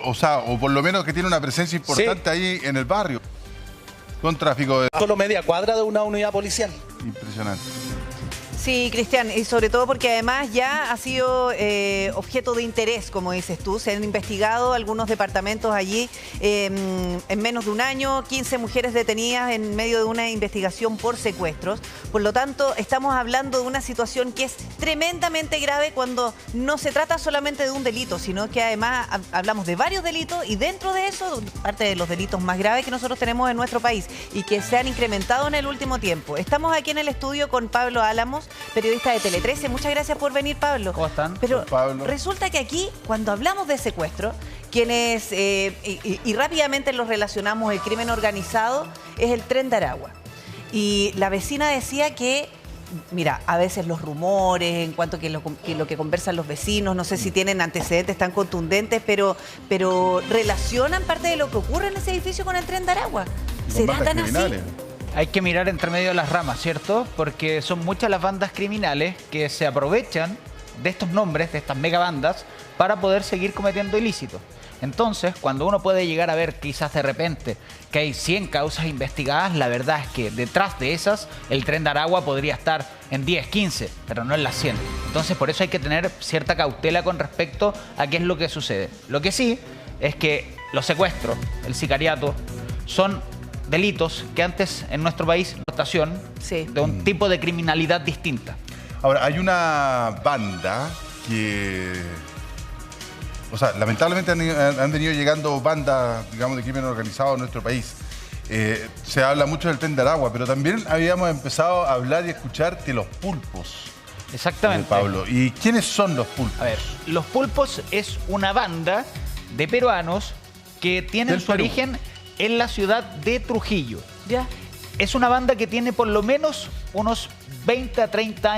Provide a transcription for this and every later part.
o por lo menos que tiene una presencia importante ahí en el barrio, con tráfico de... Solo media cuadra de una unidad policial. Impresionante. Sí, Cristian, y sobre todo porque además ya ha sido objeto de interés, como dices tú. Se han investigado algunos departamentos allí en menos de un año, 15 mujeres detenidas en medio de una investigación por secuestros. Por lo tanto, estamos hablando de una situación que es tremendamente grave cuando no se trata solamente de un delito, sino que además hablamos de varios delitos y dentro de eso, parte de los delitos más graves que nosotros tenemos en nuestro país y que se han incrementado en el último tiempo. Estamos aquí en el estudio con Pablo Álamos, periodista de Tele 13. Muchas gracias por venir, Pablo. ¿Cómo están? Pero Pablo, resulta que aquí, cuando hablamos de secuestro, quienes, y rápidamente los relacionamos, el crimen organizado, es el Tren de Aragua. Y la vecina decía que, mira, a veces los rumores, en cuanto a lo que conversan los vecinos, no sé si tienen antecedentes tan contundentes, pero relacionan parte de lo que ocurre en ese edificio con el Tren de Aragua. ¿Será tan así? Hay que mirar entre medio de las ramas, ¿cierto? Porque son muchas las bandas criminales que se aprovechan de estos nombres, de estas megabandas, para poder seguir cometiendo ilícitos. Entonces, cuando uno puede llegar a ver quizás de repente que hay 100 causas investigadas, la verdad es que detrás de esas el Tren de Aragua podría estar en 10, 15, pero no en las 100. Entonces, por eso hay que tener cierta cautela con respecto a qué es lo que sucede. Lo que sí es que los secuestros, el sicariato, son delitos que antes en nuestro país notación de un tipo de criminalidad distinta. Ahora, hay una banda que... O sea, lamentablemente han venido llegando bandas, digamos, de crimen organizado a nuestro país. Se habla mucho del Tren de Aragua, pero también habíamos empezado a hablar y escuchar de los pulpos. Exactamente. Pablo. ¿Y quiénes son los pulpos? A ver, los pulpos es una banda de peruanos que tienen su origen en la ciudad de Trujillo. Ya. Es una banda que tiene por lo menos unos 20 a 30 años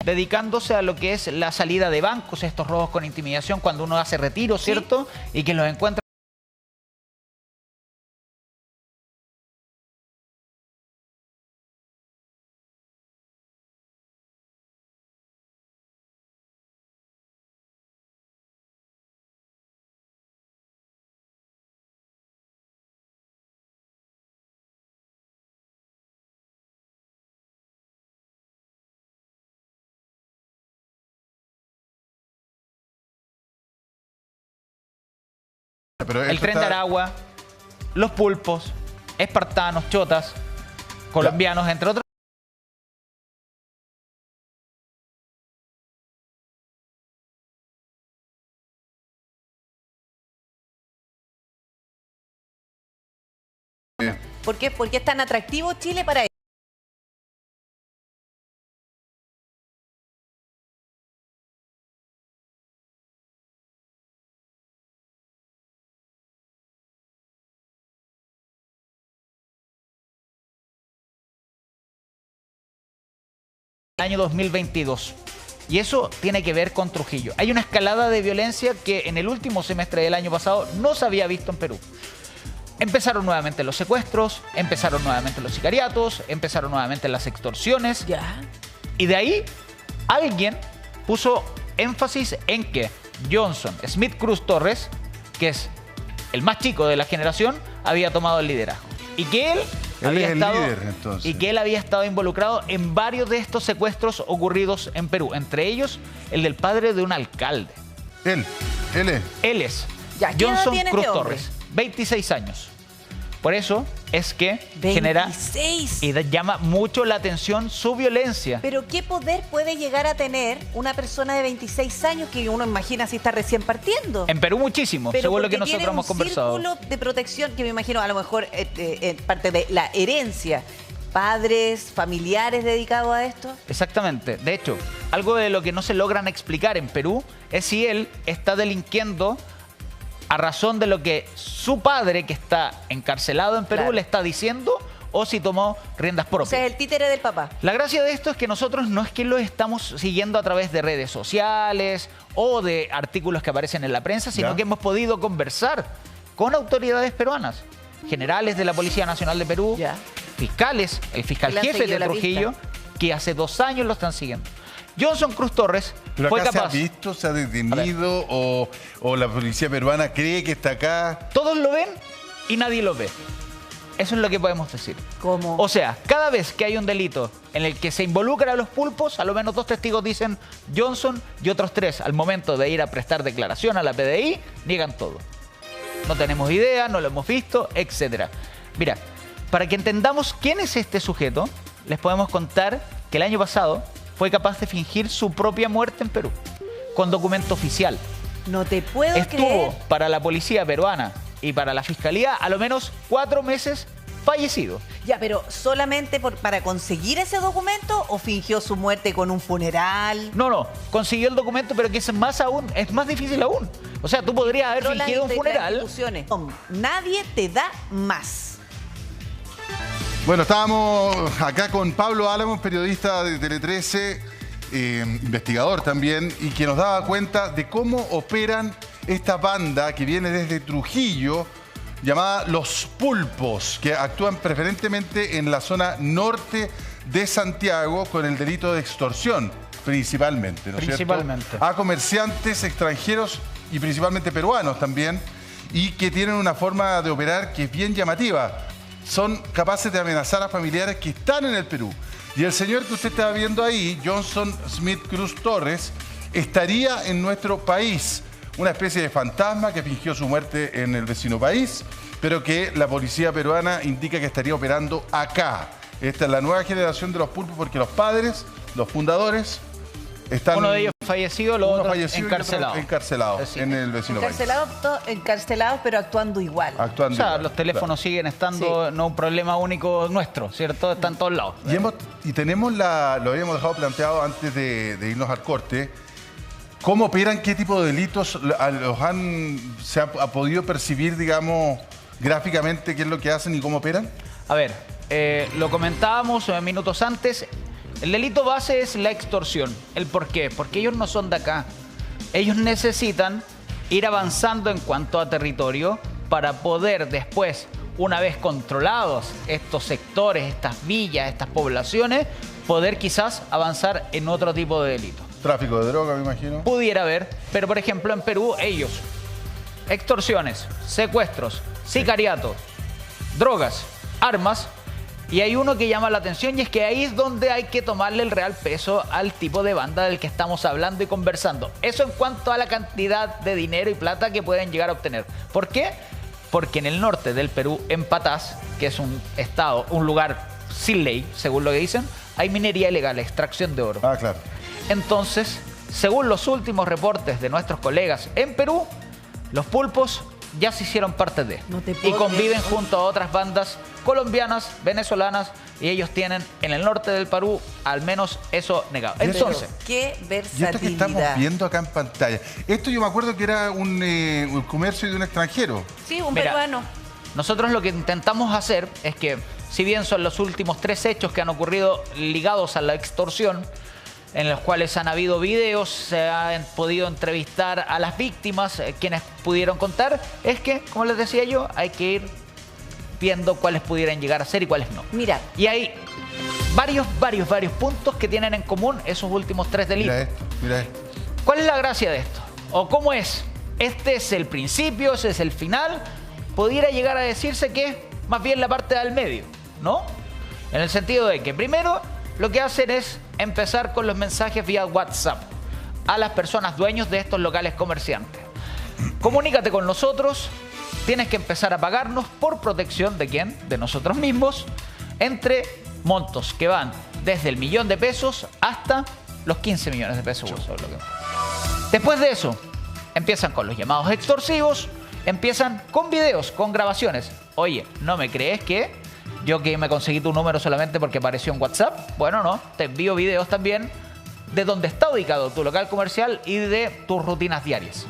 dedicándose a lo que es la salida de bancos, estos robos con intimidación cuando uno hace retiro, ¿cierto? Y que los encuentra. Pero el Tren de Aragua, los pulpos, espartanos, chotas, colombianos, entre otros. ¿Por qué es tan atractivo Chile para ellos? Año 2022. Y eso tiene que ver con Trujillo. Hay una escalada de violencia que en el último semestre del año pasado no se había visto en Perú. Empezaron nuevamente los secuestros, empezaron nuevamente los sicariatos, empezaron nuevamente las extorsiones. Ya. Y de ahí alguien puso énfasis en que Johnson Smith Cruz Torres, que es el más chico de la generación, había tomado el liderazgo. Y que él había estado involucrado en varios de estos secuestros ocurridos en Perú, entre ellos el del padre de un alcalde. Él es Johnson Cruz Torres, 26 años. Por eso es que 26. genera y llama mucho la atención su violencia. Pero ¿qué poder puede llegar a tener una persona de 26 años que uno imagina si está recién partiendo? En Perú muchísimo, pero según lo que nosotros hemos conversado. Tiene un círculo de protección que me imagino a lo mejor parte de la herencia. ¿Padres, familiares dedicados a esto? Exactamente. De hecho, algo de lo que no se logran explicar en Perú es si él está delinquiendo a razón de lo que su padre, que está encarcelado en Perú, le está diciendo, o si tomó riendas propias. O sea, es el títere del papá. La gracia de esto es que nosotros no es que lo estamos siguiendo a través de redes sociales o de artículos que aparecen en la prensa, sino que hemos podido conversar con autoridades peruanas, generales de la Policía Nacional de Perú, fiscales, el fiscal jefe de Trujillo, que hace 2 años lo están siguiendo. Johnson Cruz Torres ¿Pero fue acá capaz... se ha visto, se ha detenido o la policía peruana cree que está acá? Todos lo ven y nadie lo ve. Eso es lo que podemos decir. ¿Cómo? O sea, cada vez que hay un delito en el que se involucran a los pulpos, a lo menos 2 testigos dicen Johnson y otros 3 al momento de ir a prestar declaración a la PDI, niegan todo. No tenemos idea, no lo hemos visto, etc. Mira, para que entendamos quién es este sujeto, les podemos contar que el año pasado fue capaz de fingir su propia muerte en Perú, con documento oficial. No te puedo Estuvo creer. para la policía peruana y para la fiscalía a lo menos 4 meses fallecido. Ya, pero ¿solamente para conseguir ese documento o fingió su muerte con un funeral? No, consiguió el documento, pero que es más difícil aún. O sea, tú podrías haber Controlan fingido un las funeral. instituciones. Nadie te da más. Bueno, estábamos acá con Pablo Álamos, periodista de Tele 13, investigador también, y que nos daba cuenta de cómo operan esta banda que viene desde Trujillo, llamada Los Pulpos, que actúan preferentemente en la zona norte de Santiago con el delito de extorsión, principalmente, ¿no es Principalmente. cierto? A comerciantes extranjeros y principalmente peruanos también, y que tienen una forma de operar que es bien llamativa. Son capaces de amenazar a familiares que están en el Perú. Y el señor que usted está viendo ahí, Johnson Smith Cruz Torres, estaría en nuestro país. Una especie de fantasma que fingió su muerte en el vecino país, pero que la policía peruana indica que estaría operando acá. Esta es la nueva generación de los pulpos porque los padres, los fundadores, están... Uno de ellos fallecido, los uno otros fallecido y otro encarcelados. encarcelados Así. en el vecino país. Encarcelados, pero actuando igual. Actuando O sea, igual, los teléfonos siguen estando, no un problema único nuestro, ¿cierto? Están en todos lados. Y tenemos lo habíamos dejado planteado antes de irnos al corte. ¿Cómo operan? ¿Qué tipo de delitos se ha podido percibir, digamos, gráficamente qué es lo que hacen y cómo operan? A ver, lo comentábamos minutos antes. El delito base es la extorsión. ¿El por qué? Porque ellos no son de acá. Ellos necesitan ir avanzando en cuanto a territorio para poder después, una vez controlados estos sectores, estas villas, estas poblaciones, poder quizás avanzar en otro tipo de delito. Tráfico de droga, me imagino. Pudiera haber, pero por ejemplo en Perú ellos, extorsiones, secuestros, sicariato, drogas, armas, y hay uno que llama la atención y es que ahí es donde hay que tomarle el real peso al tipo de banda del que estamos hablando y conversando. Eso en cuanto a la cantidad de dinero y plata que pueden llegar a obtener. ¿Por qué? Porque en el norte del Perú, en Patás, que es un estado, un lugar sin ley, según lo que dicen, hay minería ilegal, extracción de oro. Ah, claro. Entonces, según los últimos reportes de nuestros colegas en Perú, los pulpos ya se hicieron parte de. No te y puedo conviven creer. junto a otras bandas colombianas, venezolanas, y ellos tienen en el norte del Perú al menos eso negado. Pero Entonces, qué Y esto versatilidad. que estamos viendo acá en pantalla, esto yo me acuerdo que era un comercio de un extranjero. Sí, un Mira, peruano. nosotros lo que intentamos hacer es que, si bien son los últimos 3 hechos que han ocurrido ligados a la extorsión, en los cuales han habido videos, se han podido entrevistar a las víctimas, quienes pudieron contar, es que, como les decía yo, hay que ir viendo cuáles pudieran llegar a ser y cuáles no. Mira, Y hay varios puntos que tienen en común esos últimos 3 delitos. Mira esto, mira esto. ¿Cuál es la gracia de esto? ¿O cómo es? ¿Este es el principio? ¿Ese es el final? Pudiera llegar a decirse que es más bien la parte del medio, ¿no? En el sentido de que primero lo que hacen es empezar con los mensajes vía WhatsApp a las personas dueños de estos locales comerciantes. Comunícate con nosotros, tienes que empezar a pagarnos por protección de quién, de nosotros mismos, entre montos que van desde el $1.000.000 hasta los 15 millones de pesos. Después de eso, empiezan con los llamados extorsivos, empiezan con videos, con grabaciones. Oye, ¿no me crees que yo que me conseguí tu número solamente porque apareció en WhatsApp? Bueno, no, te envío videos también de dónde está ubicado tu local comercial y de tus rutinas diarias.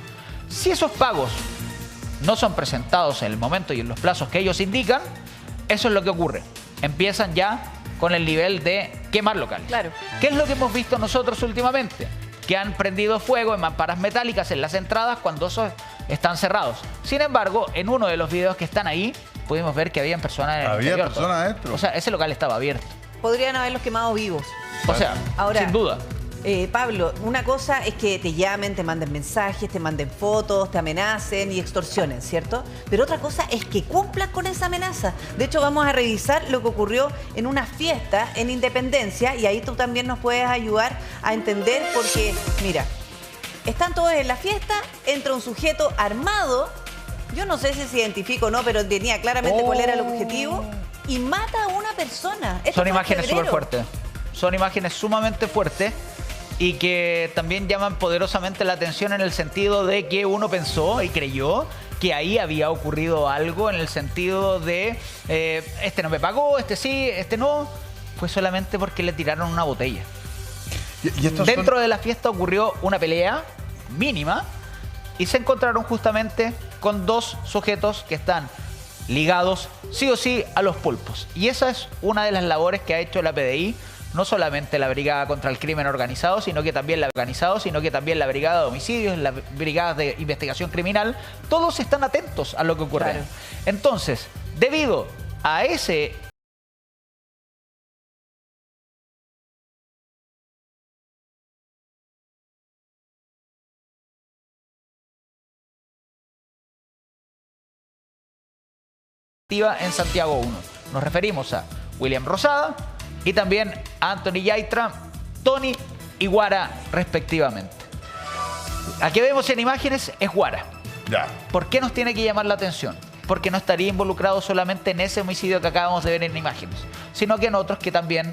Si esos pagos no son presentados en el momento y en los plazos que ellos indican, eso es lo que ocurre. Empiezan ya con el nivel de quemar locales. Claro. ¿Qué es lo que hemos visto nosotros últimamente? Que han prendido fuego en mamparas metálicas en las entradas cuando esos están cerrados. Sin embargo, en uno de los videos que están ahí, pudimos ver que había personas en el Había interior. personas adentro. O sea, ese local estaba abierto. podrían haberlos quemado vivos. O sea, Ahora, sin duda. Pablo, una cosa es que te llamen, te manden mensajes, te manden fotos, te amenacen y extorsionen, ¿cierto? Pero otra cosa es que cumplan con esa amenaza. De hecho, vamos a revisar lo que ocurrió en una fiesta en Independencia y ahí tú también nos puedes ayudar a entender porque, mira, están todos en la fiesta, entra un sujeto armado, yo no sé si se identifica o no, pero tenía claramente cuál era el objetivo y mata a una persona. Esto Son imágenes súper fuertes. Son imágenes sumamente fuertes y que también llaman poderosamente la atención en el sentido de que uno pensó y creyó que ahí había ocurrido algo en el sentido de este no me pagó, este sí, este no. Fue solamente porque le tiraron una botella. Dentro de la fiesta ocurrió una pelea mínima y se encontraron justamente con dos sujetos que están ligados sí o sí a los pulpos. Y esa es una de las labores que ha hecho la PDI. No solamente la Brigada contra el Crimen Organizado, sino que también la Brigada de Homicidios, las brigadas de investigación criminal, todos están atentos a lo que ocurre. Claro. Entonces, debido a ese en Santiago 1. Nos referimos a William Rosada y también a Anthony Yaitra, Tony y Guara, respectivamente. Aquí vemos en imágenes es Guara. Ya. ¿Por qué nos tiene que llamar la atención? Porque no estaría involucrado solamente en ese homicidio que acabamos de ver en imágenes, sino que en otros que también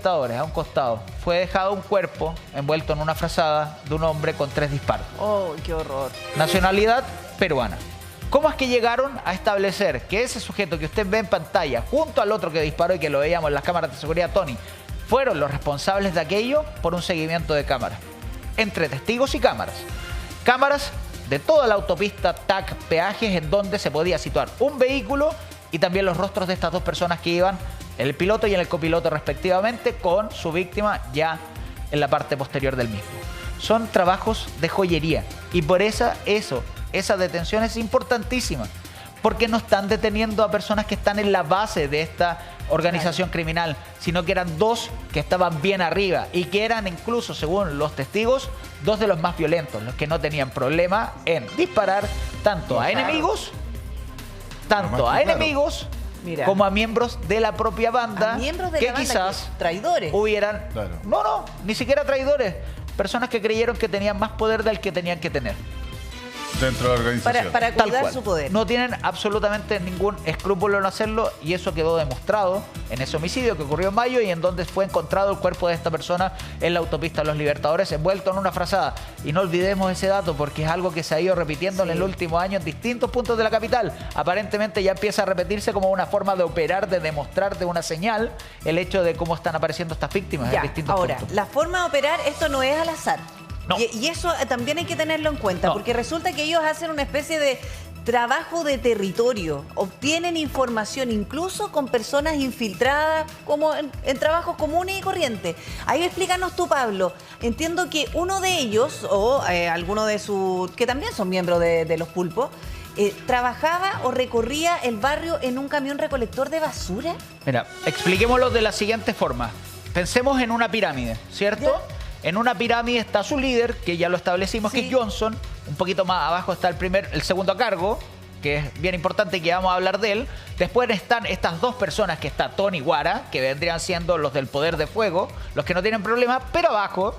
a un costado fue dejado un cuerpo envuelto en una frazada de un hombre con 3 disparos. ¡Oh, qué horror! Nacionalidad peruana. ¿Cómo es que llegaron a establecer que ese sujeto que usted ve en pantalla, junto al otro que disparó y que lo veíamos en las cámaras de seguridad, Tony, fueron los responsables de aquello por un seguimiento de cámaras? Entre testigos y cámaras. Cámaras de toda la autopista TAC peajes en donde se podía situar un vehículo y también los rostros de estas dos personas que iban, el piloto y el copiloto respectivamente, con su víctima ya en la parte posterior del mismo. Son trabajos de joyería y por esa detención es importantísima, porque no están deteniendo a personas que están en la base de esta organización criminal, sino que eran dos que estaban bien arriba y que eran incluso, según los testigos, dos de los más violentos, los que no tenían problema en disparar tanto a enemigos, Mira, como a miembros de la propia banda, que quizás traidores hubieran... Claro. No, ni siquiera traidores. Personas que creyeron que tenían más poder del que tenían que tener. Dentro de la organización. Para cuidar su poder. No tienen absolutamente ningún escrúpulo en hacerlo y eso quedó demostrado en ese homicidio que ocurrió en mayo y en donde fue encontrado el cuerpo de esta persona en la autopista Los Libertadores envuelto en una frazada. Y no olvidemos ese dato porque es algo que se ha ido repitiendo en el último año en distintos puntos de la capital. Aparentemente ya empieza a repetirse como una forma de operar, de demostrar de una señal el hecho de cómo están apareciendo estas víctimas en distintos puntos. Ahora, la forma de operar, esto no es al azar. No. Y eso también hay que tenerlo en cuenta, porque resulta que ellos hacen una especie de trabajo de territorio, obtienen información incluso con personas infiltradas como en trabajos comunes y corrientes. Ahí explícanos tú, Pablo. Entiendo que uno de ellos, o alguno de sus, que también son miembros de los pulpos, trabajaba o recorría el barrio en un camión recolector de basura. Mira, expliquémoslo de la siguiente forma. Pensemos en una pirámide, ¿cierto? ¿Ya? En una pirámide está su líder, que ya lo establecimos, que es Johnson. Un poquito más abajo está el segundo a cargo, que es bien importante y que vamos a hablar de él. Después están estas dos personas, que está Tony y Guara, que vendrían siendo los del poder de fuego, los que no tienen problema. Pero abajo,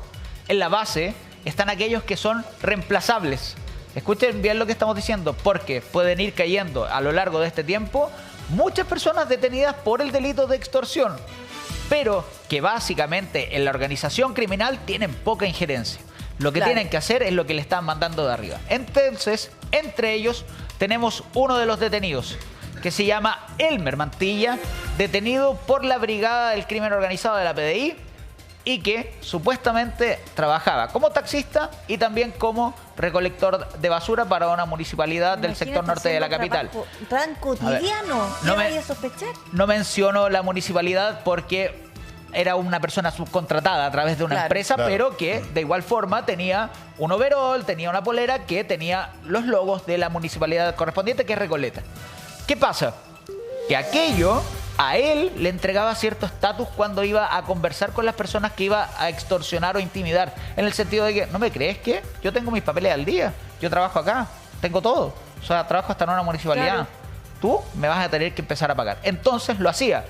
en la base, están aquellos que son reemplazables. Escuchen bien lo que estamos diciendo, porque pueden ir cayendo a lo largo de este tiempo muchas personas detenidas por el delito de extorsión, pero que básicamente en la organización criminal tienen poca injerencia. Lo que tienen que hacer es lo que le están mandando de arriba. Entonces, entre ellos tenemos uno de los detenidos, que se llama Elmer Mantilla, detenido por la Brigada del Crimen Organizado de la PDI y que supuestamente trabajaba como taxista y también como recolector de basura para una municipalidad del sector norte de la capital. Tan cotidiano, ¿qué vaya a sospechar? No menciono la municipalidad porque era una persona subcontratada a través de una Claro. empresa, Claro. pero que de igual forma tenía un overol, tenía una polera que tenía los logos de la municipalidad correspondiente, que es Recoleta. ¿Qué pasa? Que aquello a él le entregaba cierto estatus cuando iba a conversar con las personas que iba a extorsionar o intimidar. En el sentido de que, ¿no me crees que yo tengo mis papeles al día? Yo trabajo acá, tengo todo. O sea, trabajo hasta en una municipalidad. Claro. Tú me vas a tener que empezar a pagar. Entonces lo hacía.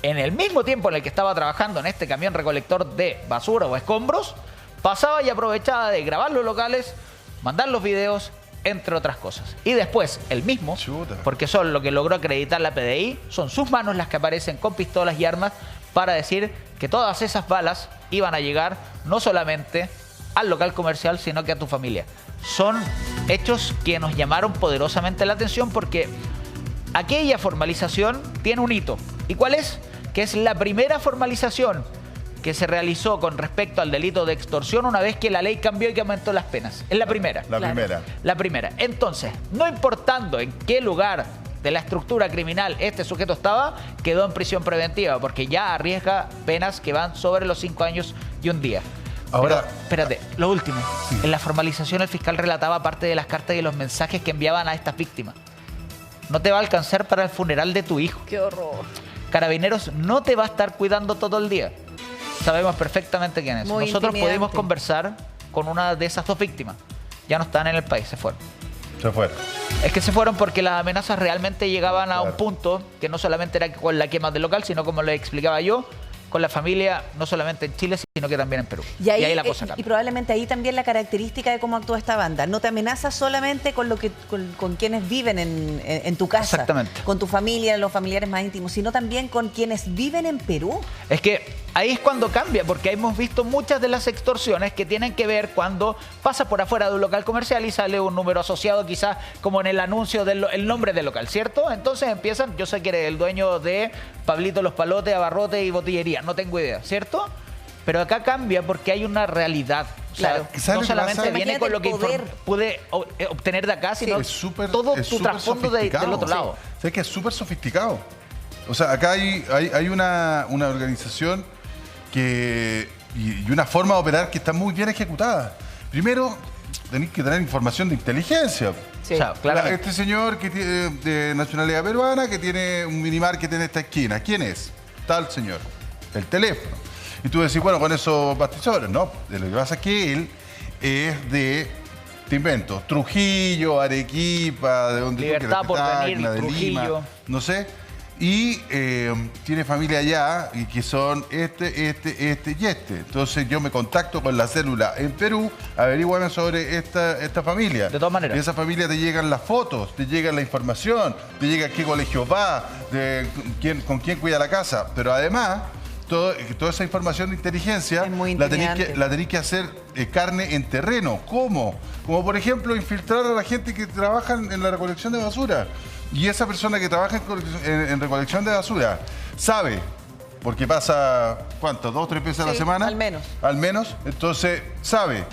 En el mismo tiempo en el que estaba trabajando en este camión recolector de basura o escombros, pasaba y aprovechaba de grabar los locales, mandar los videos, entre otras cosas. Y después, el mismo, Chuta. porque son lo que logró acreditar la PDI, son sus manos las que aparecen con pistolas y armas para decir que todas esas balas iban a llegar no solamente al local comercial, sino que a tu familia. Son hechos que nos llamaron poderosamente la atención porque aquella formalización tiene un hito. ¿Y cuál es? Que es la primera formalización que se realizó con respecto al delito de extorsión una vez que la ley cambió y que aumentó las penas. Es la primera. La Claro. primera. La primera. Entonces, no importando en qué lugar de la estructura criminal este sujeto estaba, quedó en prisión preventiva porque ya arriesga penas que van sobre los 5 años y un día. Ahora- Pero, espérate, lo último. En la formalización el fiscal relataba parte de las cartas y los mensajes que enviaban a estas víctimas. No te va a alcanzar para el funeral de tu hijo. Qué horror. Carabineros no te va a estar cuidando todo el día. Sabemos perfectamente quién es. Muy Nosotros intimidante. pudimos conversar con una de esas dos víctimas. Ya no están en el país, se fueron. Se fueron. Es que se fueron porque las amenazas realmente llegaban a un Claro. punto que no solamente era con la quema del local, sino como les explicaba yo, con la familia, no solamente en Chile, sino que también en Perú. Y ahí, la cosa y cambia. probablemente ahí también la característica de cómo actúa esta banda. No te amenaza solamente con lo que con quienes viven en tu casa, Exactamente. con tu familia, los familiares más íntimos, sino también con quienes viven en Perú. Es que ahí es cuando cambia, porque hemos visto muchas de las extorsiones que tienen que ver cuando pasa por afuera de un local comercial y sale un número asociado quizás como en el anuncio del el nombre del local, ¿cierto? Entonces empiezan, yo sé que eres el dueño de Pablito Los Palotes, Abarrote y Botillería, no tengo idea, ¿cierto? Pero acá cambia porque hay una realidad. O sea, Claro. ¿Sabes no lo que solamente pasa? viene con lo que Imagínate el pude obtener de acá, sino Es súper- todo es tu súper trasfondo del sofisticado. otro lado. ¿Sabes que es súper sofisticado? O sea, acá hay una organización y una forma de operar que está muy bien ejecutada. Primero, tenéis que tener información de inteligencia. Sí. O sea, claramente. Este señor que tiene de nacionalidad peruana, que tiene un minimarket en esta esquina, ¿quién es? Tal señor. El teléfono. Y tú decís, bueno, con eso bastidores. No, lo que pasa es que él es de, te invento, Trujillo, Arequipa, de donde Libertad, tú quieras, Porvenir, Tacna, de Trujillo. Lima, no sé. Y tiene familia allá, y que son este y este. Entonces yo me contacto con la célula en Perú, averiguan sobre esta familia. De todas maneras. De esa familia te llegan las fotos, te llega la información, te llega a qué colegio va, con quién cuida la casa. Pero además, toda esa información de inteligencia Es muy la tenéis intimidante. que hacer carne en terreno. ¿Cómo? Como por ejemplo infiltrar a la gente que trabaja en la recolección de basura. Y esa persona que trabaja en recolección de basura sabe, porque pasa, ¿cuánto? 2 o 3 veces a la Sí, semana. al menos. Al menos, entonces sabe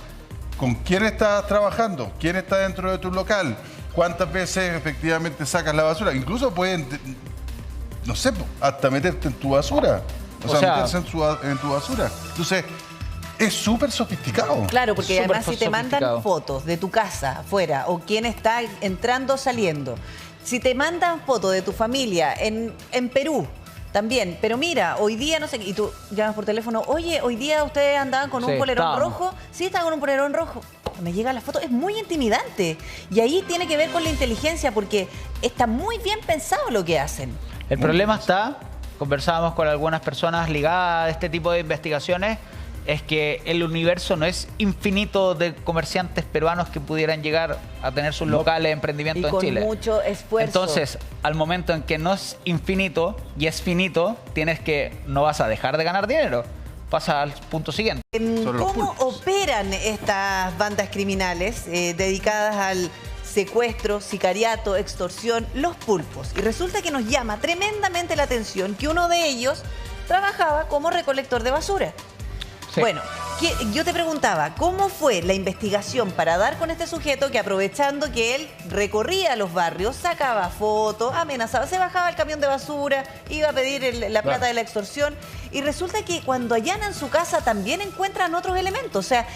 con quién estás trabajando, quién está dentro de tu local, cuántas veces efectivamente sacas la basura. Incluso pueden, no sé, hasta meterte en tu basura. O sea, meterse en tu basura. Entonces, es súper sofisticado. Claro, porque Súper además si te mandan sofisticado. fotos de tu casa afuera o quién está entrando o saliendo, si te mandan fotos de tu familia en Perú también, pero mira, hoy día no sé, y tú llamas por teléfono, oye, hoy día ustedes andaban con Sí, un polerón estábamos. rojo, sí, estaban con un polerón rojo. Me llega la foto, es muy intimidante. Y ahí tiene que ver con la inteligencia porque está muy bien pensado lo que hacen. El problema está, conversábamos con algunas personas ligadas a este tipo de investigaciones, es que el universo no es infinito de comerciantes peruanos que pudieran llegar a tener sus locales, Y emprendimientos en con Chile. mucho esfuerzo. Entonces, al momento en que no es infinito y es finito, no vas a dejar de ganar dinero. Pasa al punto siguiente. Sobre los ¿Cómo pulpos. operan estas bandas criminales dedicadas al secuestro, sicariato, extorsión, los pulpos? Y resulta que nos llama tremendamente la atención que uno de ellos trabajaba como recolector de basura. Sí. Bueno, Yo te preguntaba, ¿cómo fue la investigación para dar con este sujeto que, aprovechando que él recorría los barrios, sacaba fotos, amenazaba, se bajaba el camión de basura, iba a pedir la plata de la extorsión, y resulta que cuando allanan su casa también encuentran otros elementos? O sea,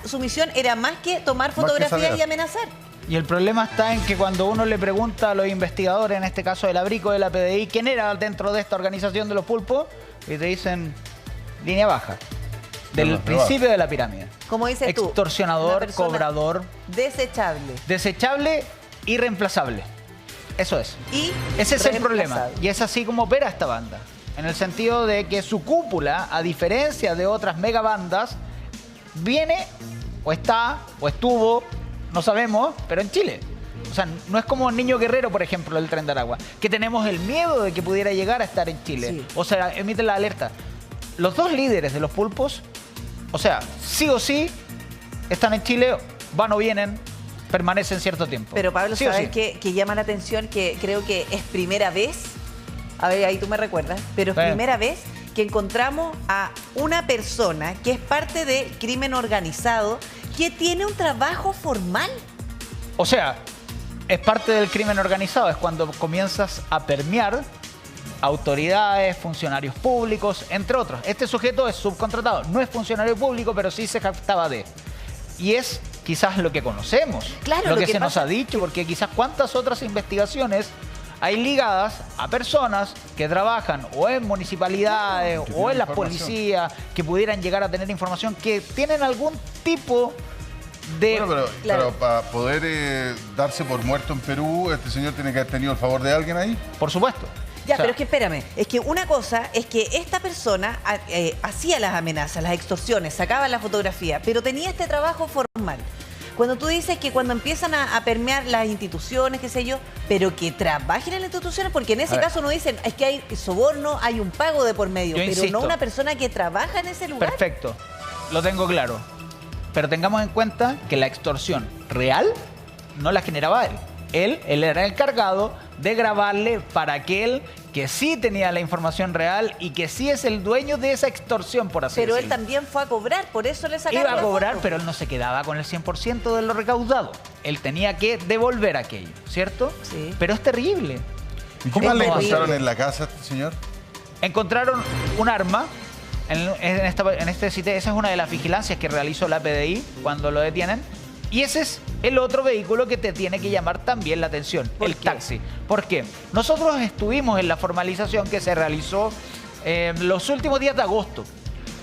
su misión era más que tomar fotografías y amenazar. Y el problema está en que cuando uno le pregunta a los investigadores, en este caso del Abrico de la PDI, quién era dentro de esta organización de los pulpos, y te dicen línea baja, del principio de la pirámide. Como dices tú, extorsionador, cobrador. Desechable. Desechable y reemplazable. Eso es. Y ese es el problema. Y es así como opera esta banda. En el sentido de que su cúpula, a diferencia de otras megabandas, viene o está o estuvo, no sabemos, pero en Chile. O sea, no es como Niño Guerrero, por ejemplo, del Tren de Aragua, que tenemos el miedo de que pudiera llegar a estar en Chile. Sí. O sea, emiten la alerta. Los dos líderes de los pulpos, o sea, sí o sí, están en Chile, van o vienen, permanecen cierto tiempo. Pero Pablo, sí ¿sabes qué llama la atención? Que creo que es primera vez, a ver, ahí tú me recuerdas, pero es primera vez que encontramos a una persona que es parte del crimen organizado, que tiene un trabajo formal. O sea, es parte del crimen organizado, es cuando comienzas a permear autoridades, funcionarios públicos, entre otros. Este sujeto es subcontratado, no es funcionario público, pero sí se jactaba de. Y es quizás lo que conocemos, claro, lo que se nos ha dicho, porque quizás cuántas otras investigaciones hay ligadas a personas que trabajan o en municipalidades o en las policías, que pudieran llegar a tener información, que tienen algún tipo de... Bueno, pero para poder darse por muerto en Perú, este señor tiene que haber tenido el favor de alguien ahí. Por supuesto. Ya, o sea, pero es que espérame, es que una cosa es que esta persona hacía las amenazas, las extorsiones, sacaba la fotografía, pero tenía este trabajo formal. Cuando tú dices que cuando empiezan a permear las instituciones, qué sé yo, pero que trabajen en las instituciones, porque en ese caso no dicen, es que hay soborno, hay un pago de por medio, pero insisto, no una persona que trabaja en ese lugar. Perfecto, lo tengo claro. Pero tengamos en cuenta que la extorsión real no la generaba él. Él era el encargado de grabarle para aquel que sí tenía la información real y que sí es el dueño de esa extorsión, por así decirlo. Pero él también fue a cobrar, por eso le sacaron. Iba a cobrar, pero él no se quedaba con el 100% de lo recaudado. Él tenía que devolver aquello, ¿cierto? Sí. Pero es terrible. ¿Y qué más le encontraron en la casa a este señor? Encontraron un arma. En este sitio, esa es una de las vigilancias que realizó la PDI cuando lo detienen. Y ese es el otro vehículo que te tiene que llamar también la atención, el taxi. ¿Por qué? Nosotros estuvimos en la formalización que se realizó los últimos días de agosto.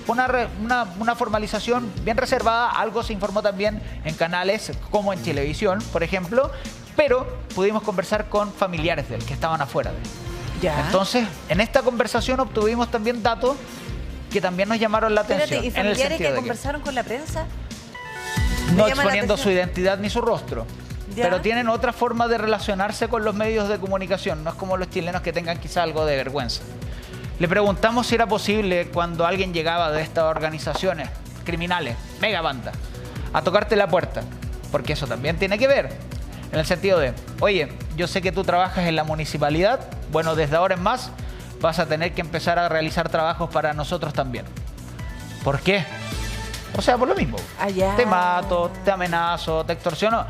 Fue una formalización bien reservada, algo se informó también en canales como en Chilevisión, por ejemplo, pero pudimos conversar con familiares de él que estaban afuera de él. Ya. Entonces, en esta conversación obtuvimos también datos que también nos llamaron la atención. Espérate, ¿y familiares que conversaron con la prensa? No exponiendo su identidad ni su rostro. Ya. Pero tienen otra forma de relacionarse con los medios de comunicación. No es como los chilenos que tengan quizá algo de vergüenza. Le preguntamos si era posible cuando alguien llegaba de estas organizaciones criminales, mega banda, a tocarte la puerta. Porque eso también tiene que ver. En el sentido de, oye, yo sé que tú trabajas en la municipalidad. Bueno, desde ahora en más vas a tener que empezar a realizar trabajos para nosotros también. ¿Por qué? O sea, por lo mismo. Allá. Te mato, te amenazo, te extorsiono.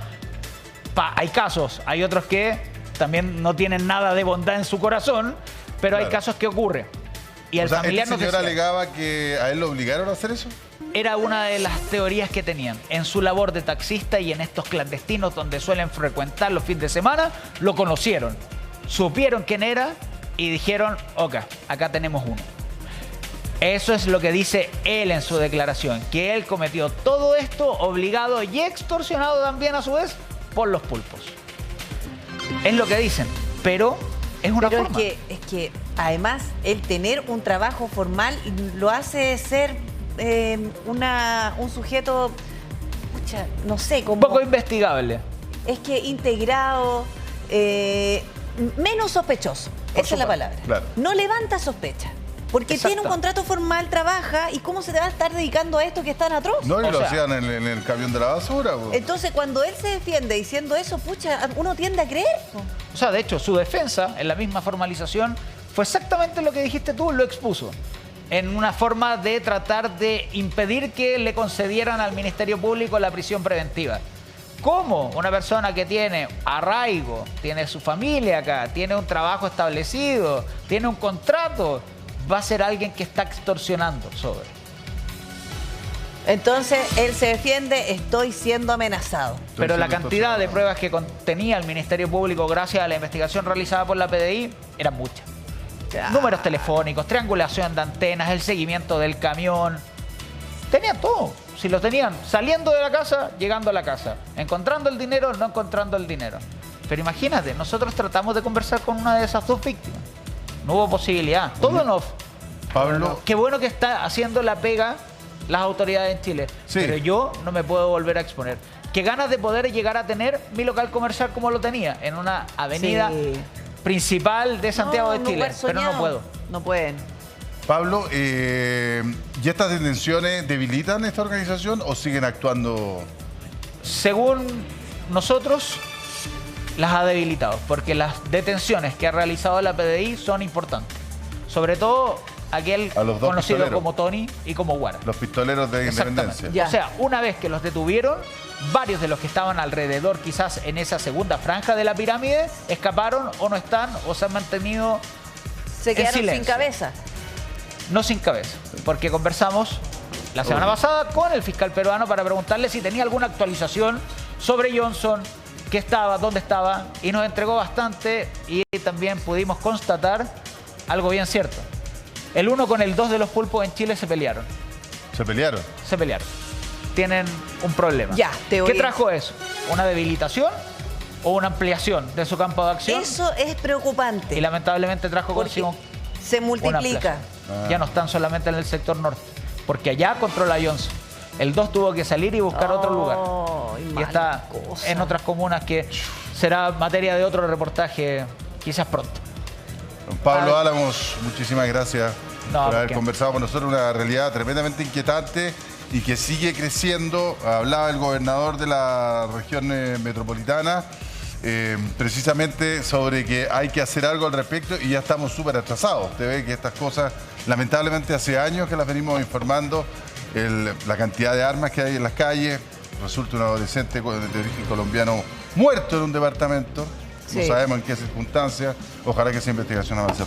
Hay casos, hay otros que también no tienen nada de bondad en su corazón, pero hay casos que ocurre. Y el familiar ¿este señor alegaba que a él lo obligaron a hacer eso? Era una de las teorías que tenían. En su labor de taxista y en estos clandestinos donde suelen frecuentar los fines de semana, lo conocieron. Supieron quién era y dijeron, ok, acá tenemos uno. Eso es lo que dice él en su declaración, que él cometió todo esto obligado y extorsionado también a su vez por los pulpos. Es lo que dicen, pero es una forma. Es que además el tener un trabajo formal lo hace ser un sujeto, no sé, como... Un poco investigable. Es que integrado, menos sospechoso, esa es la palabra. Claro. No levanta sospecha. Porque Exacto. tiene un contrato formal, trabaja, ¿y cómo se te va a estar dedicando a esto que es tan atroz? No, y lo hacían en el camión de la basura. Po. Entonces, cuando él se defiende diciendo eso, pucha, uno tiende a creer. O sea, de hecho, su defensa en la misma formalización fue exactamente lo que dijiste tú, lo expuso. en una forma de tratar de impedir que le concedieran al Ministerio Público la prisión preventiva. ¿Cómo una persona que tiene arraigo, tiene su familia acá, tiene un trabajo establecido, tiene un contrato, va a ser alguien que está extorsionando sobre? Entonces, él se defiende, estoy siendo amenazado. Pero la cantidad de pruebas que contenía el Ministerio Público gracias a la investigación realizada por la PDI eran muchas. Ya. Números telefónicos, triangulación de antenas, el seguimiento del camión. Tenían todo. Si lo tenían saliendo de la casa, llegando a la casa. Encontrando el dinero, no encontrando el dinero. Pero imagínate, nosotros tratamos de conversar con una de esas dos víctimas. No hubo posibilidad. Todo en off. Pablo, Qué bueno que está haciendo la pega las autoridades en Chile. Sí. Pero yo no me puedo volver a exponer. Qué ganas de poder llegar a tener mi local comercial como lo tenía, en una avenida Sí. principal de Santiago de un Chile. lugar Pero no soñado. puedo. No pueden. Pablo, ¿y estas detenciones debilitan esta organización o siguen actuando? Según nosotros, las ha debilitado, porque las detenciones que ha realizado la PDI son importantes. Sobre todo aquel A los dos conocido pistoleros. como Tony y como Guara. Los pistoleros de Independencia. Ya. O sea, una vez que los detuvieron, varios de los que estaban alrededor, quizás en esa segunda franja de la pirámide, escaparon o no están o se han mantenido Se en quedaron sin silencio. cabeza. No sin cabeza, porque conversamos la semana pasada con el fiscal peruano para preguntarle si tenía alguna actualización sobre Johnson, qué estaba, dónde estaba, y nos entregó bastante y también pudimos constatar algo bien cierto. El 1 con el 2 de los pulpos en Chile se pelearon. ¿Se pelearon? Se pelearon. Tienen un problema. Ya, teoría. ¿Qué trajo eso? ¿Una debilitación o una ampliación de su campo de acción? Eso es preocupante. Y lamentablemente trajo porque consigo se una multiplica. ampliación. Ya no están solamente en el sector norte, porque allá controla Johnson. El 2 tuvo que salir y buscar otro lugar. Ay, Y está mala cosa. en otras comunas que será materia de otro reportaje quizás pronto. Don Pablo Álamos, muchísimas gracias No, por haber ¿por qué? conversado con nosotros. Una realidad tremendamente inquietante y que sigue creciendo. Hablaba el gobernador de la región metropolitana precisamente sobre que hay que hacer algo al respecto y ya estamos súper atrasados. Usted ve que estas cosas, lamentablemente hace años que las venimos informando, la cantidad de armas que hay en las calles. Resulta un adolescente de origen colombiano muerto en un departamento. Sí. No sabemos en qué circunstancias. Ojalá que esa investigación avance.